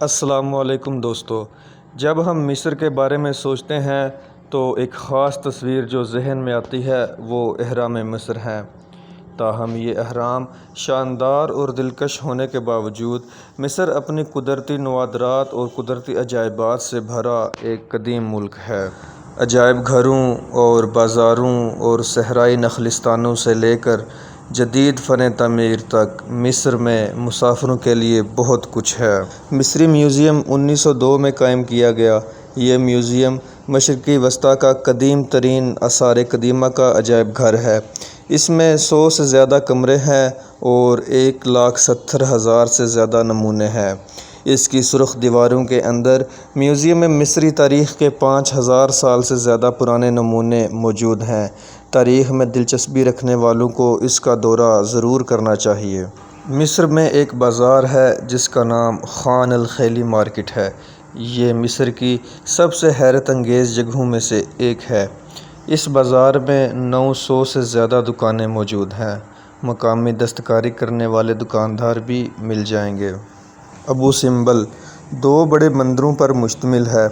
السلام علیکم دوستو، جب ہم مصر کے بارے میں سوچتے ہیں تو ایک خاص تصویر جو ذہن میں آتی ہے وہ اہرام مصر ہے۔ تاہم یہ اہرام شاندار اور دلکش ہونے کے باوجود مصر اپنی قدرتی نوادرات اور قدرتی عجائبات سے بھرا ایک قدیم ملک ہے۔ عجائب گھروں اور بازاروں اور صحرائی نخلستانوں سے لے کر جدید فن تعمیر تک مصر میں مسافروں کے لیے بہت کچھ ہے۔ مصری میوزیم 1902 میں قائم کیا گیا۔ یہ میوزیم مشرق وسطیٰ کا قدیم ترین آثار قدیمہ کا عجائب گھر ہے۔ اس میں 100 سے زیادہ کمرے ہیں اور 1,70,000 سے زیادہ نمونے ہیں۔ اس کی سرخ دیواروں کے اندر میوزیم میں مصری تاریخ کے 5,000 سال سے زیادہ پرانے نمونے موجود ہیں۔ تاریخ میں دلچسپی رکھنے والوں کو اس کا دورہ ضرور کرنا چاہیے۔ مصر میں ایک بازار ہے جس کا نام خان الخیلی مارکیٹ ہے۔ یہ مصر کی سب سے حیرت انگیز جگہوں میں سے ایک ہے۔ اس بازار میں 900 سے زیادہ دکانیں موجود ہیں۔ مقامی دستکاری کرنے والے دکاندار بھی مل جائیں گے۔ ابو سمبل 2 بڑے مندروں پر مشتمل ہے۔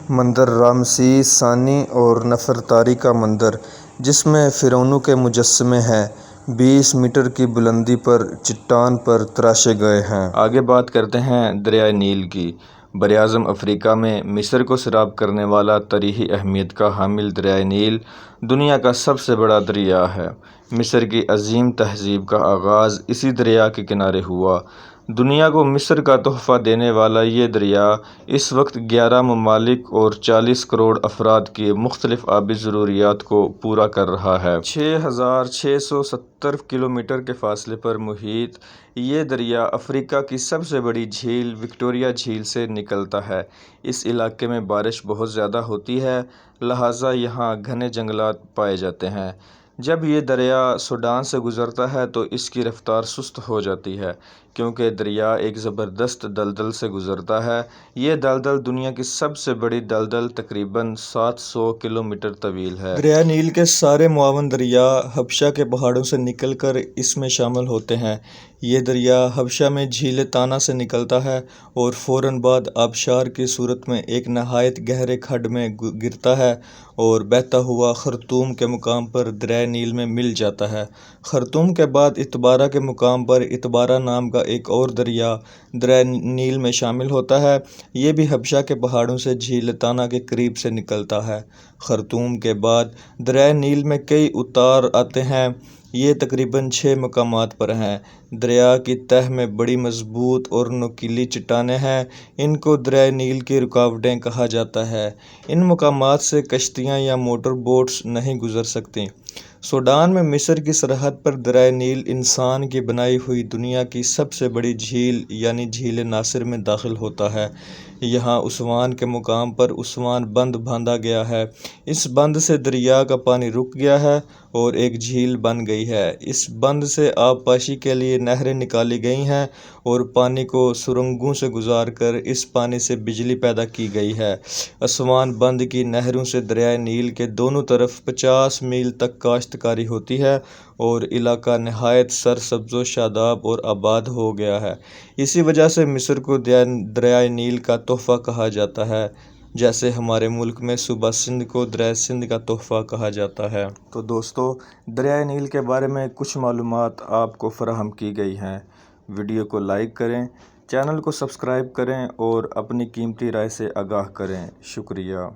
مندر رامسیس ثانی اور نفرتاری کا مندر، جس میں فرعونوں کے مجسمے ہیں، 20 میٹر کی بلندی پر چٹان پر تراشے گئے ہیں۔ آگے بات کرتے ہیں دریائے نیل کی۔ براعظم افریقہ میں مصر کو سیراب کرنے والا تاریخی اہمیت کا حامل دریائے نیل دنیا کا سب سے بڑا دریا ہے۔ مصر کی عظیم تہذیب کا آغاز اسی دریا کے کنارے ہوا۔ دنیا کو مصر کا تحفہ دینے والا یہ دریا اس وقت 11 ممالک اور 40 کروڑ افراد کی مختلف آبی ضروریات کو پورا کر رہا ہے۔ 6,670 کلومیٹر کے فاصلے پر محیط یہ دریا افریقہ کی سب سے بڑی جھیل وکٹوریہ جھیل سے نکلتا ہے۔ اس علاقے میں بارش بہت زیادہ ہوتی ہے، لہٰذا یہاں گھنے جنگلات پائے جاتے ہیں۔ جب یہ دریا سوڈان سے گزرتا ہے تو اس کی رفتار سست ہو جاتی ہے، کیونکہ دریا ایک زبردست دلدل سے گزرتا ہے۔ یہ دلدل دنیا کی سب سے بڑی دلدل تقریباً 700 کلومیٹر طویل ہے۔ دریائے نیل کے سارے معاون دریا حبشہ کے پہاڑوں سے نکل کر اس میں شامل ہوتے ہیں۔ یہ دریا حبشہ میں جھیل تانا سے نکلتا ہے اور فوراً بعد آبشار کی صورت میں ایک نہایت گہرے کھڈ میں گرتا ہے اور بہتا ہوا خرطوم کے مقام پر دریائے نیل میں مل جاتا ہے۔ خرطوم کے بعد اتبارا کے مقام پر اتبارا نام کا ایک اور دریا دریائے نیل میں شامل ہوتا ہے۔ یہ بھی حبشہ کے پہاڑوں سے جھیل تانا کے قریب سے نکلتا ہے۔ خرطوم کے بعد دریائے نیل میں کئی اتار آتے ہیں۔ یہ تقریباً 6 مقامات پر ہیں۔ دریا کی تہہ میں بڑی مضبوط اور نوکیلی چٹانیں ہیں۔ ان کو دریائے نیل کی رکاوٹیں کہا جاتا ہے۔ ان مقامات سے کشتیاں یا موٹر بوٹس نہیں گزر سکتیں۔ سوڈان میں مصر کی سرحد پر دریائے نیل انسان کی بنائی ہوئی دنیا کی سب سے بڑی جھیل یعنی جھیل ناصر میں داخل ہوتا ہے۔ یہاں اسوان کے مقام پر اسوان بند باندھا گیا ہے۔ اس بند سے دریا کا پانی رک گیا ہے اور ایک جھیل بن گئی ہے۔ اس بند سے آب پاشی کے لیے نہریں نکالی گئی ہیں اور پانی کو سرنگوں سے گزار کر اس پانی سے بجلی پیدا کی گئی ہے۔ اسوان بند کی نہروں سے دریائے نیل کے دونوں طرف 50 میل تک کاشتکاری ہوتی ہے اور علاقہ نہایت سرسبز و شاداب اور آباد ہو گیا ہے۔ اسی وجہ سے مصر کو دریائے نیل کا تحفہ کہا جاتا ہے، جیسے ہمارے ملک میں صوبہ سندھ کو دریائے سندھ کا تحفہ کہا جاتا ہے۔ تو دوستو، دریائے نیل کے بارے میں کچھ معلومات آپ کو فراہم کی گئی ہیں۔ ویڈیو کو لائک کریں، چینل کو سبسکرائب کریں اور اپنی قیمتی رائے سے آگاہ کریں۔ شکریہ۔